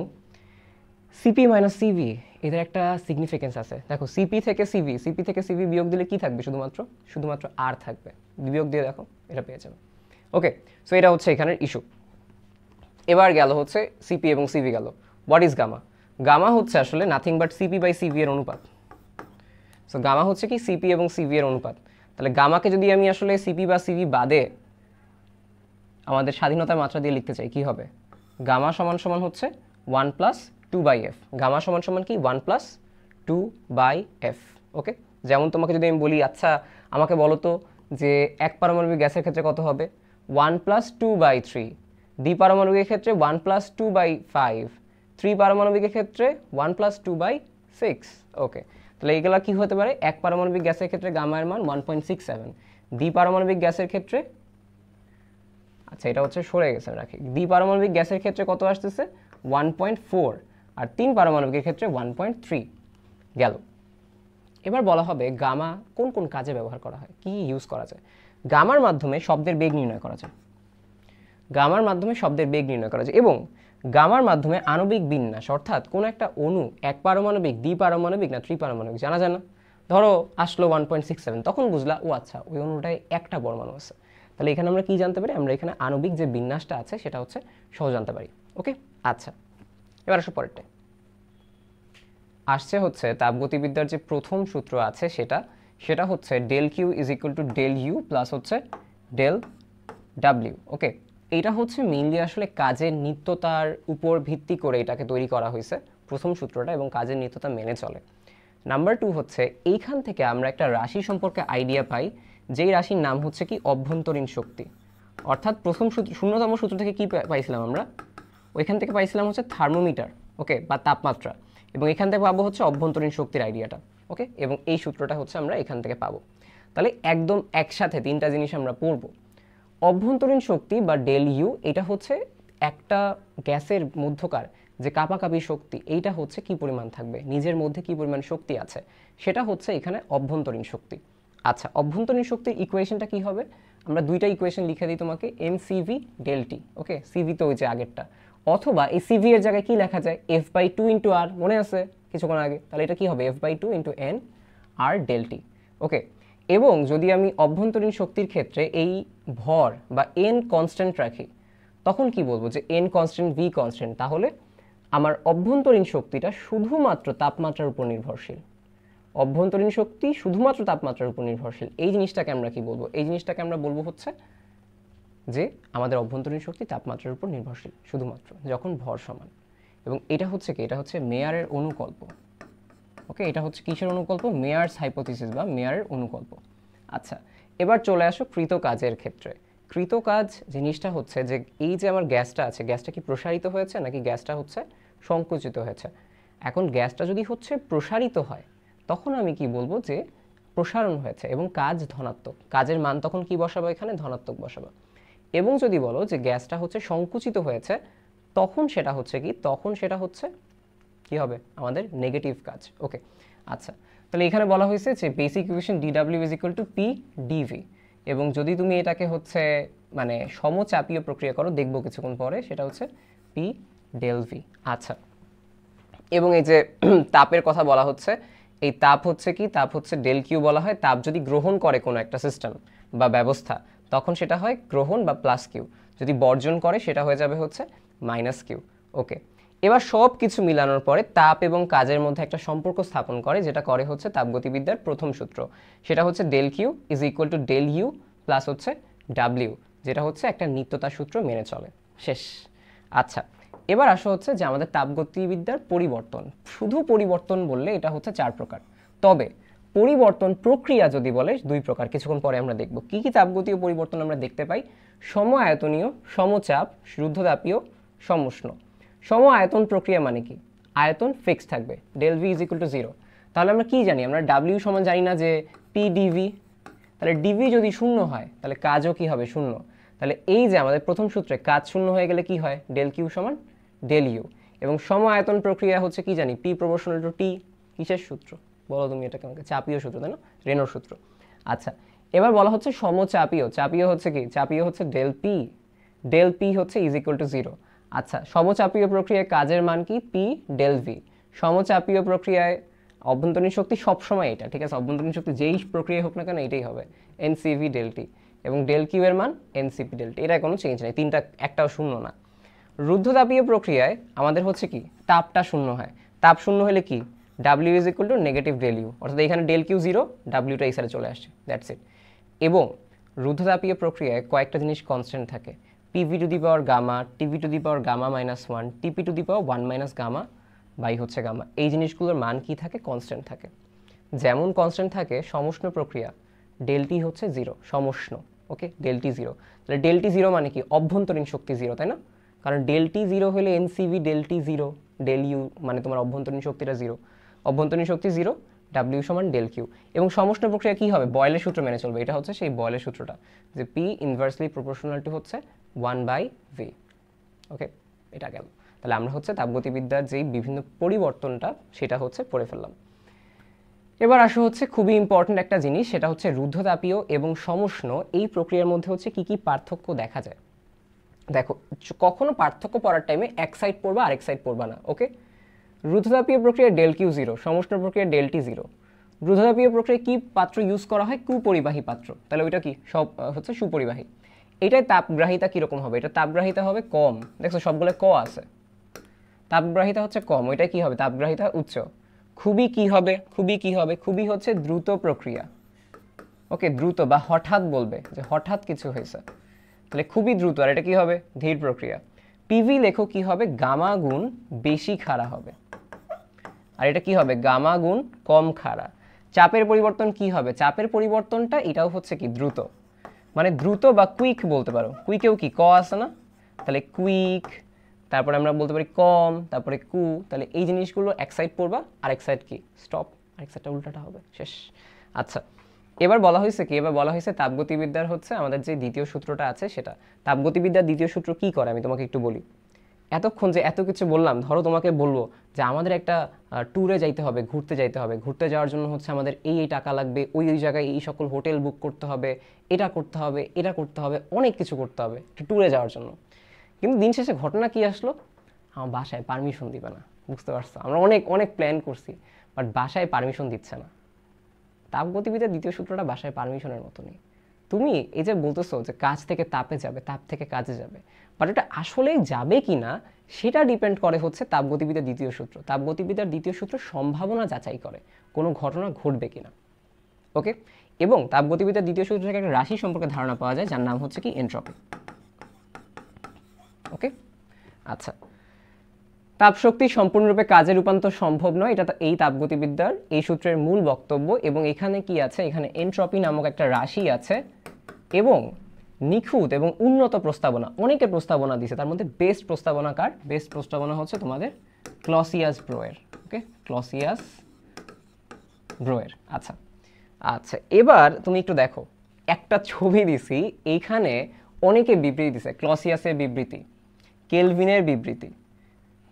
A: সিপি মাইনাস সিভি, এদের একটা সিগনিফিকেন্স আছে। দেখো, সিপি থেকে সিভি বিয়োগ দিলে কি থাকবে? শুধুমাত্র আর থাকবে। বিয়োগ দিয়ে দেখো, এটা পেয়ে যাবে। ওকে, সো এটা হচ্ছে এখানের ইস্যু। এবার গেল হচ্ছে সিপি এবং সিভি গেল। What is gamma? গামা হচ্ছে আসলে nothing but CP by CV এর অনুপাত। সো গামা হচ্ছে কি? সিপি এবং সিভি এর অনুপাত। তাহলে গামাকে যদি আমি আসলে সিপি বা সিভি বাদে আমাদের স্বাধীনতার মাত্রা দিয়ে লিখতে চাই, কি হবে? গামা সমান সমান হচ্ছে 1 + 2/f। গামা সমান সমান কি? 1 + 2/f। ওকে, যেমন তোমাকে যদি আমি বলি, আচ্ছা আমাকে বলো তো যে 1 পারমাণবিক গ্যাসের ক্ষেত্রে কত হবে? 1 + 2/3। দ্বিপারমাণবিকের ক্ষেত্রে 1 + 2/5। 3 পারমাণবিকের ক্ষেত্রে 1 + 2/6। ওকে, তাহলে এগুলা কি হতে পারে? 1 পারমাণবিক গ্যাসের ক্ষেত্রে গামার মান 1.67। দ্বিপারমাণবিক গ্যাসের ক্ষেত্রে, আচ্ছা এটা হচ্ছে সরে গেছে, রাখি। দ্বিপারমাণবিক গ্যাসের ক্ষেত্রে কত আসতেছে? 1.4। আর 3 পারমাণবিকের ক্ষেত্রে 1.3 গেল। এবার বলা হবে গামা কোন কোন কাজে ব্যবহার করা হয়, কি ইউজ করা যায়? গামার মাধ্যমে শব্দের বেগ নির্ণয় করা যায়। গামার মাধ্যমে শব্দের বেগ নির্ণয় করা যায়, এবং গামার মাধ্যমে আণবিক বিন্যাস, অর্থাৎ কোন একটা অণু 1 পারমাণবিক, দ্বিপারমাণবিক না ত্রিপারমাণবিক জানা যায় না। ধরো আসলো 1.67, তখন বুঝলা ও আচ্ছা ওই অণুটায় একটা পরমাণু আছে। তাহলে এখানে আমরা কি জানতে পারি? আমরা এখানে আণবিক যে বিন্যাসটা আছে সেটা হচ্ছে সহজ জানতে পারি। ওকে, আচ্ছা এবার আসো পরেরটা। আসছে হচ্ছে তাপগতিবিদ্যার যে প্রথম সূত্র আছে সেটা হচ্ছে del Q is equal to del U plus হচ্ছে ডেল ডাব্লিউ। ওকে, এটা হচ্ছে মেইনলি আসলে কাজের নিত্যতার উপর ভিত্তি করে এটাকে তৈরি করা হয়েছে প্রথম সূত্রটা, এবং কাজের নিত্যতা মেনে চলে। নাম্বার 2 হচ্ছে এইখান থেকে আমরা একটা রাশি সম্পর্কে আইডিয়া পাই, যেই রাশির নাম হচ্ছে কি? অভ্যন্তরীণ শক্তি। অর্থাৎ প্রথম সূত্র, 0তম সূত্র থেকে কি পাইছিলাম আমরা? ওইখান থেকে পাইছিলাম হচ্ছে থার্মোমিটার, ওকে, বা তাপমাত্রা, এবং এখান থেকে পাবো হচ্ছে অভ্যন্তরীণ শক্তির আইডিয়াটা। ওকে, এবং এই সূত্রটা হচ্ছে আমরা এখান থেকে পাবো। তাহলে একদম একসাথে 3টা জিনিস আমরা পড়বো। অভ্যন্তরীণ শক্তি বা ডেল ইউ, এটা হচ্ছে একটা গ্যাসের মধ্যকার যে কাপাকাপি শক্তি, এইটা হচ্ছে কি পরিমাণ থাকবে, নিজের মধ্যে কি পরিমাণ শক্তি আছে, সেটা হচ্ছে এখানে অভ্যন্তরীণ শক্তি। আচ্ছা, অভ্যন্তরীণ শক্তির ইকুয়েশনটা কি হবে? আমরা 2টা ইকুয়েশন লিখে দিই তোমাকে, mcv del t। ওকে, সিভি তো ওই যে আগেরটা, অথবা এই সিভি এর জায়গায় কি লেখা যায়? F/2 × R, মনে আছে কিছুক্ষণ আগে? তাহলে এটা কি হবে? F/2 × n R del t। ওকে, এবং যদি আমি অভ্যন্তরীণ শক্তির ক্ষেত্রে এই ভর বা n কনস্ট্যান্ট রাখি, তখন কি বলবো? যে n কনস্ট্যান্ট, v কনস্ট্যান্ট, তাহলে আমার অভ্যন্তরীণ শক্তিটা শুধুমাত্র তাপমাত্রার উপর নির্ভরশীল। অভ্যন্তরীণ শক্তি শুধুমাত্র তাপমাত্রার উপর নির্ভরশীল। এই জিনিসটাকে আমরা কি বলবো? এই জিনিসটাকে আমরা বলবো হচ্ছে যে আমাদের অভ্যন্তরীণ শক্তি তাপমাত্রার উপর নির্ভরশীল শুধুমাত্র যখন ভর সমান। এবং এটা হচ্ছে কি, এটা হচ্ছে মেয়ারের অনুকল্প। ওকে, এটা হচ্ছে কিসের অনুকল্প? মেয়ার্স হাইপোথিসিস বা মেয়ারের অনুকল্প। আচ্ছা, এবার চলে আসো কৃত কাজের ক্ষেত্রে। কৃত কাজ জিনিসটা হচ্ছে যে এই যে আমার গ্যাসটা আছে, গ্যাসটা কি প্রসারিত হয়েছে নাকি গ্যাসটা হচ্ছে সংকুচিত হয়েছে? এখন গ্যাসটা যদি হচ্ছে প্রসারিত হয় তখন আমি কি বলবো যে প্রসারণ হয়েছে এবং কাজ ধনাত্মক, কাজের মান তখন কি বসাবো? এখানে ধনাত্মক বসাবো। এবং যদি বলো যে গ্যাসটা হচ্ছে সংকুচিত হয়েছে তখন সেটা হচ্ছে কি, তখন সেটা হচ্ছে কি হবে? আমাদের নেগেটিভ কাজ। ওকে, আচ্ছা, তাহলে এখানে বলা হয়েছে যে basic equation dW is equal to P dV, এবং যদি তুমি এটাকে হচ্ছে মানে সমচাপীয় প্রক্রিয়া করো দেখবো কিছুক্ষণ পরে, সেটা হচ্ছে পি ডেল ভি। আচ্ছা, এবং এই যে তাপের কথা বলা হচ্ছে, এই তাপ হচ্ছে কি, তাপ হচ্ছে ডেল কিউ বলা হয়। তাপ যদি গ্রহণ করে কোনো একটা সিস্টেম বা ব্যবস্থা তখন সেটা হয় গ্রহণ বা প্লাস কিউ, যদি বর্জন করে সেটা হয়ে যাবে হচ্ছে মাইনাস কিউ। ওকে, এবার সব কিছু মিলানোর পরে তাপ এবং কাজের মধ্যে একটা সম্পর্ক স্থাপন করে, যেটা করে হচ্ছে তাপগতিবিদ্যার প্রথম সূত্র, সেটা হচ্ছে del Q is equal to del U plus হচ্ছে ডাব্লিউ, যেটা হচ্ছে একটা নিত্যতা সূত্র মেনে চলে। শেষ। আচ্ছা, এবার আসা হচ্ছে যে আমাদের তাপগতিবিদ্যার পরিবর্তন। শুধু পরিবর্তন বললে এটা হচ্ছে 4 প্রকার, তবে পরিবর্তন প্রক্রিয়া যদি বলে 2 প্রকার। কিছুক্ষণ পরে আমরা দেখব কি কি তাপগতীয় পরিবর্তন আমরা দেখতে পাই। সম আয়তনীয়, সমচাপ, রুদ্ধতাপীয়, সমুষ্ণ। সম আয়তন প্রক্রিয়া মানে কি? আয়তন ফিক্স থাকবে, del V is equal to 0। তাহলে আমরা কি জানি? আমরা ডাব্লিউ সমান জানি না যে পি ডিভি, তাহলে ডিভি যদি শূন্য হয় তাহলে কাজও কি হবে? শূন্য। তাহলে এই যে আমাদের প্রথম সূত্রে কাজ শূন্য হয়ে গেলে কি হয়? ডেল কিউ সমান ডেল ইউ। এবং সম আয়তন প্রক্রিয়া হচ্ছে কি জানি? পি প্রপোর্শনাল টু টি। কিসের সূত্র বলো তুমি এটাকে আমাকে? চাপীয় সূত্র, তাই না? রেনোর সূত্র। আচ্ছা, এবার বলা হচ্ছে সমচাপীয়। চাপীয় হচ্ছে কি? চাপীয় হচ্ছে ডেল পি। ডেল পি হচ্ছে ইজ ইকুয়াল টু 0। আচ্ছা, সমচাপীয় প্রক্রিয়ায় কাজের মান কি? P del V. সমচাপীয় প্রক্রিয়ায় অভ্যন্তরীণ শক্তি সবসময় এটা, ঠিক আছে? অভ্যন্তরীণ শক্তি যেই প্রক্রিয়া হোক না কেন এটাই হবে এনসিভি ডেল টি, এবং ডেল কিউ এর মান এনসিপি ডেল টি। এটা কোনো চেঞ্জ নেই, তিনটা একটাও শূন্য না। রুদ্ধতাপীয় প্রক্রিয়ায় আমাদের হচ্ছে কি? তাপটা শূন্য হয়। তাপ শূন্য হলে কি? W is equal to negative del U, অর্থাৎ এখানে ডেল কিউ 0, ডাব্লিউটা এই সাইডে চলে আসছে, দ্যাটস ইট। এবং রুদ্ধতাপীয় প্রক্রিয়ায় কয়েকটা জিনিস কনস্ট্যান্ট থাকে, PV to the power gamma, TV to the power gamma minus 1, TP to the power 1 minus gamma by হচ্ছে গামা। এই জিনিসগুলোর মান কি থাকে? কনস্ট্যান্ট থাকে। যেমন কনস্ট্যান্ট থাকে সমুষ্ণ প্রক্রিয়া, ডেলটি হচ্ছে 0, সমুষ্ণ। ওকে, ডেলটি 0। তাহলে ডেলটি 0 মানে কি? অভ্যন্তরীণ শক্তি 0, তাই না? কারণ ডেলটি 0 হলে এনসিভি ডেলটি 0, ডেল ইউ মানে তোমার অভ্যন্তরীণ শক্তিটা 0, অভ্যন্তরীণ শক্তি 0, ডাব্লিউ সমান ডেল কিউ। এবং সমুষ্ণ প্রক্রিয়া কি হবে? বয়েলের সূত্র মেনে চলবে। এটা হচ্ছে সেই বয়েলের সূত্রটা, যে পি ইনভার্সলি প্রপোর্শনাল টু হচ্ছে 1/v। ওকে, এটা গেল। তাহলে আমরা হচ্ছে তাপগতিবিদ্যার যেই বিভিন্ন পরিবর্তনটা সেটা হচ্ছে পড়ে ফেললাম। এবার আসো হচ্ছে খুবই ইম্পর্ট্যান্ট একটা জিনিস, সেটা হচ্ছে রুদ্ধতাপীয় এবং সমুষ্ণ এই প্রক্রিয়ার মধ্যে হচ্ছে কি কি পার্থক্য দেখা যায়। দেখো, কখনো পার্থক্য পড়ার টাইমে এক সাইড পড়বা আরেক সাইড পড়বা না। ওকে, রুদ্ধতাপীয় প্রক্রিয়া ডেল কিউ 0, সমুষ্ণ প্রক্রিয়া ডেলটি 0। রুদ্ধতাপীয় প্রক্রিয়ায় কি পাত্র ইউজ করা হয়? কুপরিবাহী পাত্র। তাহলে ওইটা কি? সব হচ্ছে সুপরিবাহী। এটাই তাপগ্রাহিতা কীরকম হবে? এটা তাপগ্রাহিতা হবে কম। দেখছো সবগুলো ক আছে, তাপগ্রাহিতা হচ্ছে কম। ওইটা কি হবে? তাপগ্রাহিতা উচ্চ। খুবই কি হবে? খুবই কি হবে? খুবই হচ্ছে দ্রুত প্রক্রিয়া। ওকে, দ্রুত বা হঠাৎ বলবে যে হঠাৎ কিছু হয়েছে, তাহলে খুবই দ্রুত। আর এটা কি হবে? ধীর প্রক্রিয়া। পিভি লেখো কি হবে? গামা গুণ বেশি খাড়া হবে। আর এটা কি হবে? গামা গুণ কম খাড়া। চাপের পরিবর্তন কি হবে? চাপের পরিবর্তনটা এটাও হচ্ছে কি? দ্রুত। মানে দ্রুত বা কুইক বলতে পারো। কুইকেও কি ক আছে না? তাহলে কুইক, তারপরে আমরা বলতে পারি কম, তারপরে কু। তাহলে এই জিনিসগুলো এক সাইড পড়বা, আরেক সাইড কি? স্টপ, আরেক সাইডটা উল্টাটা হবে। শেষ। আচ্ছা, এবার বলা হয়েছে কি? এবার বলা হয়েছে তাপগতিবিদ্যার হচ্ছে আমাদের যে দ্বিতীয় সূত্রটা আছে সেটা। তাপগতিবিদ্যার দ্বিতীয় সূত্র কি করে আমি তোমাকে একটু বলি। এতক্ষণ যে এত কিছু বললাম, ধরো তোমাকে বলবো যে আমাদের একটা ট্যুরে যাইতে হবে, ঘুরতে যাইতে হবে। ঘুরতে যাওয়ার জন্য হচ্ছে আমাদের এই টাকা লাগবে, ওই জায়গায় এই সকল হোটেল বুক করতে হবে, এটা করতে হবে, এটা করতে হবে, অনেক কিছু করতে হবে ট্যুরে যাওয়ার জন্য। কিন্তু দিন শেষে ঘটনা কি আসলো? আমার বাসায় পারমিশন দিবে না। বুঝতে পারছো? আমরা অনেক অনেক প্ল্যান করছি, বাট বাসায় পারমিশন দিচ্ছে না। তাপগতিবিদ্যার দ্বিতীয় সূত্রটা বাসায় পারমিশনের মতো নেই। তুমি এই যে বলতেছো যে কাজ থেকে তাপে যাবে, তাপ থেকে কাজে যাবে, বাট এটা আসলেই যাবে কি না সেটা ডিপেন্ড করে হচ্ছে তাপগতিবিদ্যার দ্বিতীয় সূত্র। তাপগতিবিদ্যার দ্বিতীয় সূত্র সম্ভাবনা যাচাই করে কোনো ঘটনা ঘটবে কিনা। ওকে, এবং তাপগতিবিদ্যার দ্বিতীয় সূত্র থেকে একটা রাশি সম্পর্কে ধারণা পাওয়া যায় যার নাম হচ্ছে কি? এনট্রপি। ওকে, আচ্ছা। তাপশক্তি সম্পূর্ণরূপে কাজে রূপান্তর সম্ভব নয়, এটা এই তাপগতিবিদ্যার এই সূত্রের মূল বক্তব্য। এবং এখানে কি আছে, এখানে এনট্রপি নামক একটা রাশি আছে এবং নিখুঁত এবং উন্নত প্রস্তাবনা, অনেকে প্রস্তাবনা দিয়েছে, তার মধ্যে বেস্ট প্রস্তাবনা কার? বেস্ট প্রস্তাবনা হচ্ছে তোমাদের ক্লসিয়াস ব্রোয়ের। ওকে, ক্লসিয়াস ব্রোয়ের। আচ্ছা আচ্ছা, এবার তুমি একটু দেখো, একটা ছবি দিছি, এইখানে অনেকে বিবৃতি দিছে, ক্লসিয়াসের বিবৃতি, কেলভিনের বিবৃতি,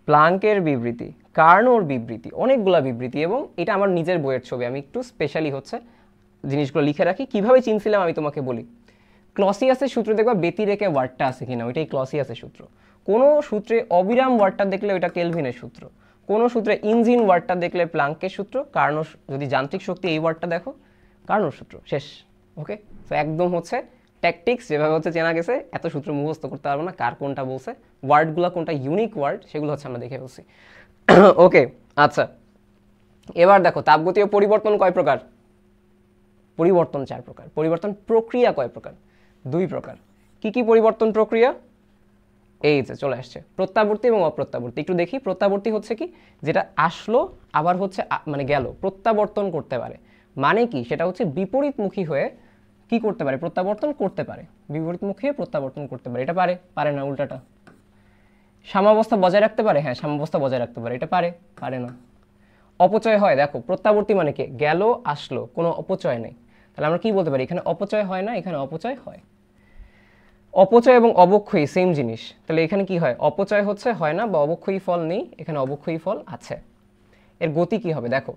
A: প্লাঙ্কের বিবৃতি, কার্নোর বিবৃতি, অনেকগুলা বিবৃতি, এবং এটা আমার নিজের বইয়ের ছবি। আমি একটু স্পেশালি হচ্ছে জিনিসগুলো লিখে রাখি। কিভাবে চিনছিলাম আমি তোমাকে বলি। ক্লসিয়াসের সূত্র দেখবা ব্যতিরেকে ওয়ার্ডটা আছে কিনা, ওইটাই ক্লসিয়াসের সূত্র। কোনো সূত্রে অবিরাম ওয়ার্ডটা দেখলে ওইটা কেলভিনের সূত্র, কোনো সূত্রে ইঞ্জিন ওয়ার্ডটা দেখলে প্লাঙ্কের সূত্র, কার্নো যদি যান্ত্রিক শক্তি এই ওয়ার্ডটা দেখো কার্নোর সূত্র, শেষ। ওকে, তো একদম হচ্ছে ট্যাকটিক্স যেভাবে হচ্ছে চেনা গেছে, এত সূত্র মুখস্থ করতে পারবো না, কার কোনটা বলছে, ওয়ার্ডগুলো কোনটা ইউনিক ওয়ার্ড সেগুলো হচ্ছে আমরা দেখে ফেলছি। ওকে, আচ্ছা, এবার দেখো তাপগতীয় পরিবর্তন কয় প্রকার? পরিবর্তন 4 প্রকার। পরিবর্তন প্রক্রিয়া কয় প্রকার? 2 প্রকার। কি কি পরিবর্তন প্রক্রিয়া? এই যে চলে আসছে, প্রত্যাবর্তী এবং অপ্রত্যাবর্তী। একটু দেখি, প্রত্যাবর্তী হচ্ছে কি, যেটা আসলো আবার হচ্ছে মানে গেল, প্রত্যাবর্তন করতে পারে। মানে কি, সেটা হচ্ছে বিপরীতমুখী হয়ে কি করতে পারে? প্রত্যাবর্তন করতে পারে। বিপরীতমুখী হয়ে প্রত্যাবর্তন করতে পারে, এটা পারে? পারে না, উল্টাটা। সাম্যাবস্থা বজায় রাখতে পারে? হ্যাঁ, সাম্যাবস্থা বজায় রাখতে পারে, এটা পারে? পারে না। অপচয় হয়, দেখো প্রত্যাবর্তী মানে কি, গেল আসলো, কোনো অপচয় নেই। তাহলে আমরা কি বলতে পারি, এখানে অপচয় হয় না, এখানে অপচয় হয়। অপচয় এবং অবক্ষয়ী সেম জিনিস, তাহলে এখানে কি হয়, অপচয় হচ্ছে হয় না বা অবক্ষয়ী ফল নেই, এখানে অবক্ষয়ী ফল আছে। এর গতি কি হবে দেখো,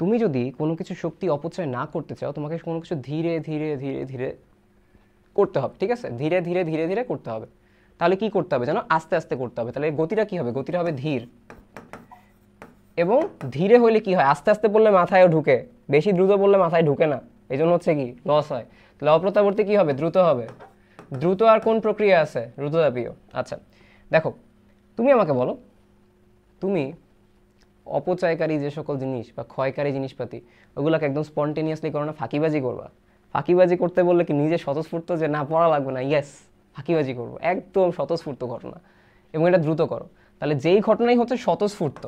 A: তুমি যদি কোনো কিছু শক্তি অপচয় না করতে চাও, তোমাকে কোনো কিছু ধীরে ধীরে ধীরে ধীরে করতে হবে, ঠিক আছে? ধীরে ধীরে ধীরে ধীরে করতে হবে। তাহলে কি করতে হবে জানো, আস্তে আস্তে করতে হবে। তাহলে গতিটা কি হবে, গতিটা হবে ধীর। এবং ধীরে হইলে কি হয়, আস্তে আস্তে পড়লে মাথায়ও ঢুকে, বেশি দ্রুত পড়লে মাথায় ঢুকে না, এই জন্য হচ্ছে কি লস হয়। তাহলে অপ্রত্যাবর্তী কি হবে, দ্রুত হবে। দ্রুত আর কোন প্রক্রিয়া আছে, দ্রুততাপীয়। আচ্ছা দেখো, তুমি আমাকে বলো, তুমি অপচয়কারী যে সকল জিনিস বা ক্ষয়কারী জিনিসপাতি, ওগুলোকে একদম স্পন্টেনিয়াসলি করো না, ফাঁকিবাজি করবা? ফাঁকিবাজি করতে বললে কি নিজে স্বতঃস্ফূর্ত যে না পড়া লাগবে না, ইয়েস ফাঁকিবাজি করবো, একদম স্বতঃস্ফূর্ত ঘটনা, এবং এটা দ্রুত করো। তাহলে যেই ঘটনাই হচ্ছে স্বতঃস্ফূর্ত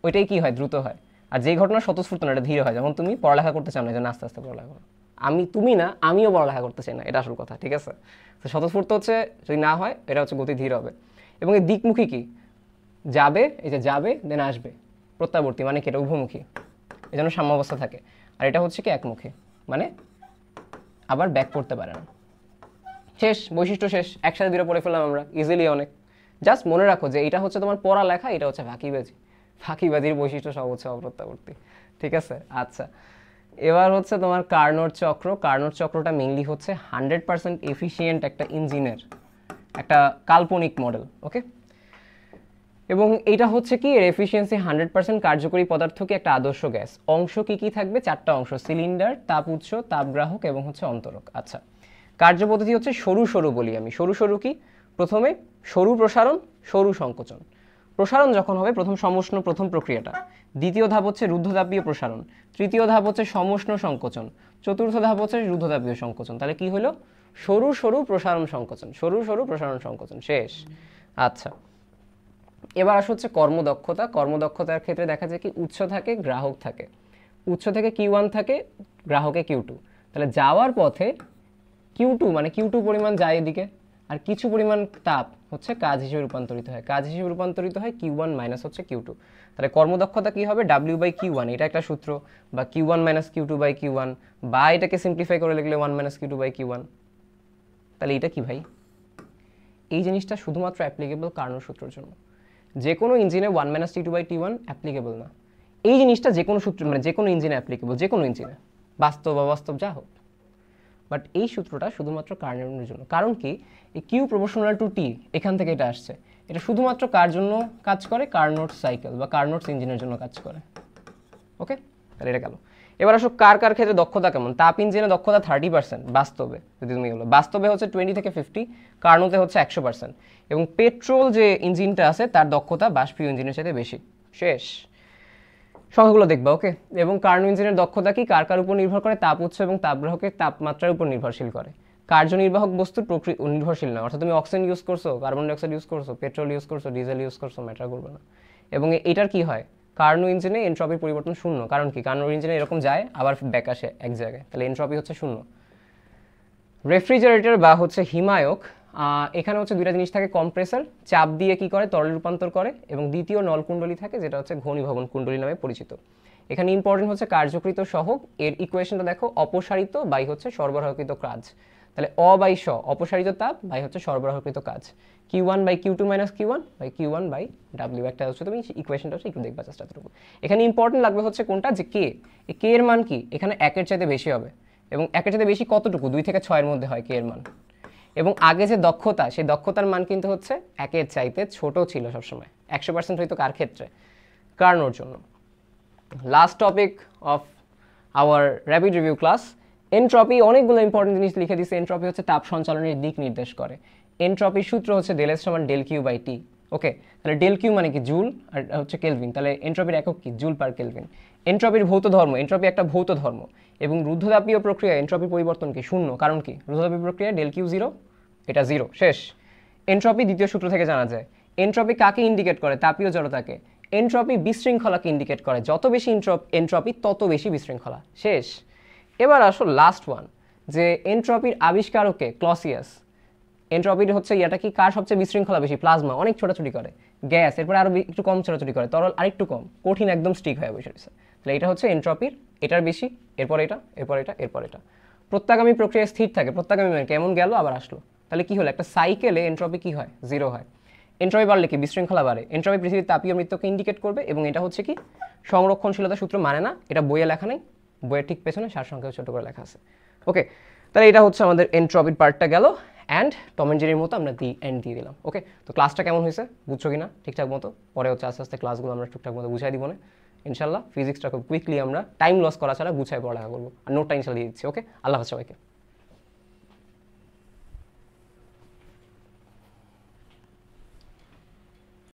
A: ওইটাই কি হয়, দ্রুত হয়। আর যেই ঘটনা স্বতঃস্ফূর্ত না, এটা ধীরে হয়। যেমন তুমি পড়ালেখা করতে চাও না, যে আস্তে আস্তে পড়ালেখা করো। তুমি না, আমিও পড়ালেখা করতে চাই না, এটা আসল কথা, ঠিক আছে? তো স্বতঃস্ফূর্ত হচ্ছে যদি না হয়, এটা হচ্ছে গতি ধীর হবে। এবং এই দিকমুখী কি, যাবে, এই যে যাবে দেন আসবে। প্রত্যাবর্তী মানে কি, এটা উভমুখী, এই জন্য সাম্যাবস্থা থাকে। আর এটা হচ্ছে কি একমুখী, মানে আবার ব্যাক করতে পারে না। শেষ, বৈশিষ্ট্য শেষ। একসাথে দুটো পড়ে ফেললাম আমরা ইজিলি অনেক। জাস্ট মনে রাখো যে এটা হচ্ছে তোমার পড়ালেখা, এটা হচ্ছে ফাঁকিবাজি। ফাঁকিবাজির বৈশিষ্ট্য সব হচ্ছে অপ্রত্যাবর্তী, ঠিক আছে? আচ্ছা, এবার হচ্ছে তোমার কার্নোর চক্র। কার্নোর চক্রটা মেইনলি হচ্ছে 100% এফিসিয়েন্ট একটা ইঞ্জিনের একটা কাল্পনিক মডেল। ওকে, এবং এটা হচ্ছে কি, এর এফিসিয়েন্সি 100%, কার্যকরী পদার্থ কি একটা আদর্শ গ্যাস। অংশ কি কি থাকবে, 4টা অংশ, সিলিন্ডার, তাপ উৎস, তাপগ্রাহক এবং হচ্ছে অন্তরক। আচ্ছা, কার্যপদ্ধতি হচ্ছে সরু সরু বলি আমি। সরু সরু কি, প্রথমে সরু প্রসারণ, সরু সংকোচন। প্রসারণ যখন হবে, প্রথম সমুষ্ণ, প্রথম প্রক্রিয়াটা। দ্বিতীয় ধাপ হচ্ছে রুদ্ধতাপীয় প্রসারণ। তৃতীয় ধাপ হচ্ছে সমুষ্ণ সংকোচন। চতুর্থ ধাপ হচ্ছে রুদ্ধতাপীয় সংকোচন। তাহলে কি হলো, সরু সরু প্রসারণ সংকোচন, সরু সরু প্রসারণ সংকোচন, শেষ। আচ্ছা, এবার আসা হচ্ছে কর্মদক্ষতা। কর্মদক্ষতার ক্ষেত্রে দেখা যায় কি, উৎস থাকে, গ্রাহক থাকে। উৎস থেকে Q1 থাকে, গ্রাহকে Q2। তাহলে যাওয়ার পথে Q2 মানে Q2 পরিমাণ যায় এদিকে, আর কিছু পরিমাণ তাপ হচ্ছে কাজ হিসেবে রূপান্তরিত হয়। কাজ হিসেবে রূপান্তরিত হয় Q1 মাইনাস হচ্ছে Q2। তাহলে কর্মদক্ষতা কি হবে, W/Q1, এটা একটা সূত্র, বা Q1 মাইনাস Q2/Q1, বা এটাকে সিম্পলিফাই করে লিখলে 1 মাইনাস Q2/Q1। তাহলে এটা কি ভাই, এই জিনিসটা শুধুমাত্র অ্যাপ্লিকেবল কার্নোর সূত্রের জন্য। যে কোনো ইঞ্জিনে 1 মাইনাস T2/T1 অ্যাপ্লিকেবল না। এই জিনিসটা যে কোনো সূত্র, মানে যে কোনো ইঞ্জিনে অ্যাপ্লিকেবল, যে কোনো ইঞ্জিনে, বাস্তব অবাস্তব যা হোক। বাট এই সূত্রটা শুধুমাত্র কার্নোর জন্য। কারণ কি, এই Q প্রপোর্শনাল টু T, এখান থেকে এটা আসছে। এটা শুধুমাত্র কার জন্য কাজ করে, কার্নোট সাইকেল বা কার্নোট ইঞ্জিনের জন্য কাজ করে। ওকে, তাহলে এটা গেল। এবার আসো কার কার ক্ষেত্রে দক্ষতা কেমন। তাপ ইঞ্জিনে দক্ষতা 30% বাস্তবে, যদি তুমি বলো বাস্তবে হচ্ছে 20 থেকে 50, কার্নোতে হচ্ছে 100%। এবং পেট্রোল যে ইঞ্জিনটা আছে তার দক্ষতা বাষ্পীয় ইঞ্জিনের সাথে বেশি, শেষ। সংখ্যাগুলো দেখবা। ওকে, এবং কার্নো ইঞ্জিনের দক্ষতা কি কার কার উপর নির্ভর করে, তাপ উৎস এবং তাপগ্রাহকের তাপমাত্রার উপর নির্ভরশীল করে। কার্যনির্বাহক বস্তুর নির্ভরশীল না, অর্থাৎ তুমি অক্সিজেন ইউজ করছো, কার্বন ডাইঅক্সাইড ইউজ করছো, পেট্রোল ইউজ করছো, ডিজেল ইউজ করছো, ম্যাটার করবে না। এবং এটার কি হয়, কার্নো ইঞ্জিনে এনট্রপির পরিবর্তন শূন্য। কারণ কি, কার্নো ইঞ্জিনে এরকম যায় আবার ব্যাক আসে এক জায়গায়, তাহলে এনট্রপি হচ্ছে শূন্য। রেফ্রিজারেটর বা হচ্ছে হিমায়ক, এখানে হচ্ছে দুইটা জিনিস থাকে, কম্প্রেসার চাপ দিয়ে কি করে তরলে রূপান্তর করে, এবং দ্বিতীয় নলকুণ্ডলী থাকে যেটা হচ্ছে ঘনীভবন কুণ্ডলী নামে পরিচিত। এখানে ইম্পর্টেন্ট হচ্ছে কার্যকৃত সহগ, এর ইকুয়েশনটা দেখো, অপসারিত বাই হচ্ছে সরবরাহকৃত কাজ। তাহলে অ বাই স অপসারিত তাপ বাই হচ্ছে সরবরাহকৃত কাজ, Q1 by Q2 minus Q1 by Q1 by W। একটা হচ্ছে তুমি ইকুয়েশনটা হচ্ছে একটু দেখবা জাস্ট এতটুকু। এখানে ইম্পর্টেন্ট লাগবে হচ্ছে কোনটা, যে কে, এই কে এর মান কি এখানে 1-এর চাইতে বেশি হবে, এবং 1-এর চাইতে বেশি কতটুকু, 2 থেকে 6-এর মধ্যে হয় কে এর মান। এবং আগে যে দক্ষতা, সেই দক্ষতার মান কিন্তু হচ্ছে 1-এর চাইতে ছোট ছিল সবসময়, 100% হয়তো কার ক্ষেত্রে, কার্নোর জন্য। Last topic of our rapid review class, entropy. অনেকগুলো ইম্পর্টেন্ট জিনিস লিখে দিচ্ছে। এনট্রপি হচ্ছে তাপ সঞ্চালনের দিক নির্দেশ করে। এনট্রপির সূত্র হচ্ছে ডেল এস সমান ডেল কিউ বাই টি। ওকে, তাহলে ডেল কিউ মানে কি, জুল, আর হচ্ছে কেলভিন, তাহলে এনট্রপির একক কি, জুল পার কেলভিন। এনট্রপির ভৌত ধর্ম, এনট্রপি একটা ভৌত ধর্ম, এবং রুদ্ধতাপীয় প্রক্রিয়া এনট্রপির পরিবর্তন কি, শূন্য। কারণ কি, রুদ্ধতাপীয় প্রক্রিয়া ডেল কিউ জিরো, এটা জিরো, শেষ। এনট্রপি দ্বিতীয় সূত্র থেকে জানা যায়। এনট্রপি কাকে ইন্ডিকেট করে, তাপীয় জড়তাকে। এনট্রপি বিশৃঙ্খলাকে ইন্ডিকেট করে, যত বেশি এনট্রপি তত বেশি বিশৃঙ্খলা, শেষ। এবার আসো লাস্ট ওয়ান, যে এনট্রপির আবিষ্কারকে, ক্লসিয়াস। এনট্রপির হচ্ছে ইয়াটা কি, কার সবচেয়ে বিশৃঙ্খলা বেশি, প্লাজমা অনেক ছোটাছুটি করে, গ্যাস এরপরে আরো একটু কম ছোটাছুটি করে, তরল আরেকটু কম, কঠিন একদম স্টিক হয়ে বসে রয়েছে। তাহলে এটা হচ্ছে এনট্রপির, এটার বেশি, এরপর এটা, এরপর এটা, এরপর এটা। প্রত্যাগামী প্রক্রিয়া স্থির থাকে, প্রত্যাগামী মানে কেমন গেল আবার আসলো, তাহলে কি হলো, একটা সাইকেলে এনট্রপি কি হয়, জিরো হয়। এনট্রপি বাড়লে কি, বিশৃঙ্খলা বাড়ে। এনট্রপি পৃথিবীর তাপীয় মৃত্যুকে ইন্ডিকেট করবে, এবং এটা হচ্ছে কি, সংরক্ষণশীলতা সূত্র মানে না, এটা বইয়ে লেখা নেই, বইয়ের ঠিক পেছনে সারসংক্ষেপে ছোট করে লেখা আছে। ওকে, তাহলে এটা হচ্ছে আমাদের এনট্রপির পার্টটা গেল, অ্যান্ড টম অ্যান্ড জেরির মতো আমরা এন্ড দিয়ে দিলাম। ওকে, তো ক্লাসটা কেমন হয়েছে, বুঝছো কিনা ঠিকঠাক মতো? পরে হচ্ছে আস্তে আস্তে ক্লাসগুলো আমরা ঠিকঠাক মতো বুঝাই দিব না ইনশাল্লাহ। ফিজিক্সটা খুব কুইকলি আমরা টাইম লস করা ছাড়া গুছায় পড়ালেখা করবো, আর নোটটা ইনশাল্লাহ দিয়ে দিচ্ছি। ওকে, আল্লাহ হাফেজ সবাইকে।